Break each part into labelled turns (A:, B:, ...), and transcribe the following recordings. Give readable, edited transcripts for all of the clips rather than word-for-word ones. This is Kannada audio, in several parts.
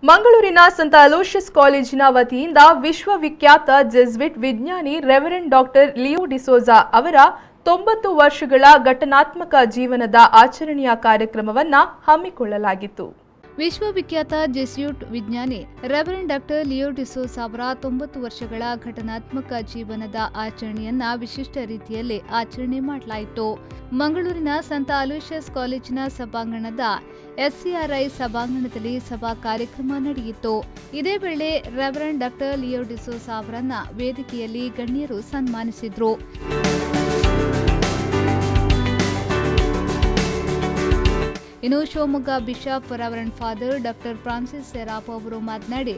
A: ಮಂಗಳೂರಿನ ಸಂತ ಅಲೋಷಿಯಸ್ ಕಾಲೇಜಿನ ವತಿಯಿಂದ ವಿಶ್ವವಿಖ್ಯಾತ ಜೆಸುವಿಟ್ ವಿಜ್ಞಾನಿ ರೆವರೆಂಡ್ ಡಾಕ್ಟರ್ ಲಿಯೋ ಡಿಸೋಜಾ ಅವರ 90 ವರ್ಷಗಳ ಘಟನಾತ್ಮಕ ಜೀವನದ ಆಚರಣೆಯ ಕಾರ್ಯಕ್ರಮವನ್ನು ಹಮ್ಮಿಕೊಳ್ಳಲಾಗಿತ್ತು.
B: ವಿಶ್ವವಿಖ್ಯಾತ ಜೆಸ್ಯೂಟ್ ವಿಜ್ಞಾನಿ ರೆವರೆಂಡ್ ಡಾಕ್ಟರ್ ಲಿಯೋ ಡಿಸೋಜಾ ಅವರ 90 ವರ್ಷಗಳ ಘಟನಾತ್ಮಕ ಜೀವನದ ಆಚರಣೆಯನ್ನ ವಿಶಿಷ್ಟ ರೀತಿಯಲ್ಲಿ ಆಚರಣೆ ಮಾಡಲಾಯಿತು. ಮಂಗಳೂರಿನ ಸಂತ ಅಲೋಷಿಯಸ್ ಕಾಲೇಜಿನ ಸಭಾಂಗಣದ ಎಸ್ಸಿಆರ್ಐ ಸಭಾಂಗಣದಲ್ಲಿ ಸಭಾ ಕಾರ್ಯಕ್ರಮ ನಡೆಯಿತು. ಇದೇ ವೇಳೆ ರೆವರೆಂಡ್ ಡಾಕ್ಟರ್ ಲಿಯೋ ಡಿಸೋಜಾ ಅವರನ್ನ ವೇದಿಕೆಯಲ್ಲಿ ಗಣ್ಯರು ಸನ್ಮಾನಿಸಿದ್ರು. ಇನ್ನು Shivamogga bishop reverend father doctor Francis Serrao ಅವರು ಮಾತನಾಡಿ,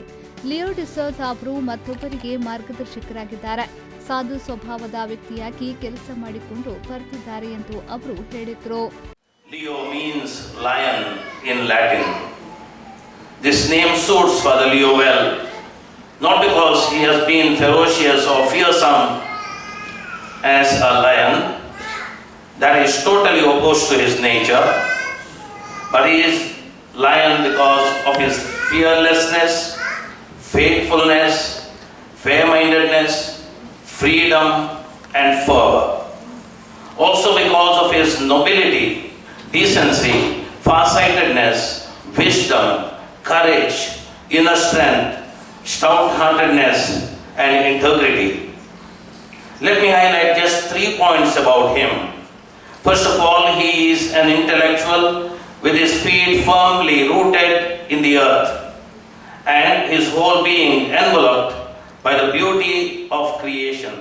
B: ಲಿಯೋ ಡಿಸೋಜಾ ಅವರು ಮತ್ತೊಬ್ಬರಿಗೆ ಮಾರ್ಗದರ್ಶಕರಾಗಿದ್ದಾರೆ. ಸಾಧು ಸ್ವಭಾವದ ವ್ಯಕ್ತಿಯಾಗಿ ಕೆಲಸ ಮಾಡಿಕೊಂಡು ಬರ್ತಿದ್ದಾರೆ ಎಂದು ಅವರು ಹೇಳಿದರು.
C: Leo means lion in Latin. This name suits Father Leo well, not because he has been ferocious or fearsome as a lion, that is totally opposed to his nature, but he is lion because of his fearlessness, faithfulness, fair-mindedness, freedom and fervor. Also because of his nobility, decency, farsightedness, wisdom, courage, inner strength, stout-heartedness and integrity. Let me highlight just 3 points about him. First of all, he is an intellectual with his feet firmly rooted in the earth and his whole being enveloped by the beauty of creation.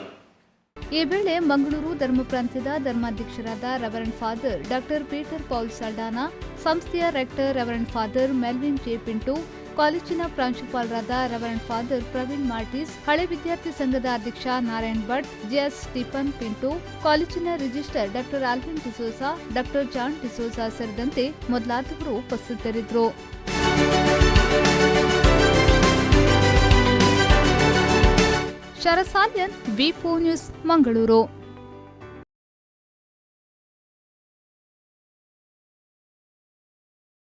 B: ಈ ವೇಳೆ ಮಂಗಳೂರು ಧರ್ಮ ಪ್ರಾಂತ್ಯದ ಧರ್ಮಾಧ್ಯಕ್ಷರಾದ reverend father doctor Peter Paul Saldanha, ಸಂಸ್ಥೆಯ rector reverend father Melvin J Pinto, ಕಾಲೇಜಿನ ಪ್ರಾಂಶುಪಾಲರಾದ ರೆವರೆಂಡ್ ಫಾದರ್ ಪ್ರವೀಣ್ ಮಾರ್ಟಿಸ್, ಹಳೆ ವಿದ್ಯಾರ್ಥಿ ಸಂಘದ ಅಧ್ಯಕ್ಷ Narayan Bhat, JS Stephen Pinto, ಕಾಲೇಜಿನ register doctor Alvin D'Souza, doctor John D'Souza ಸೇರಿದಂತೆ ಮೊದಲಾದವರು ಉಪಸ್ಥಿತರಿದ್ದರು. ಶರಸಾಲ್ಯನ್, ವಿ4 ನ್ಯೂಸ್, ಮಂಗಳೂರು.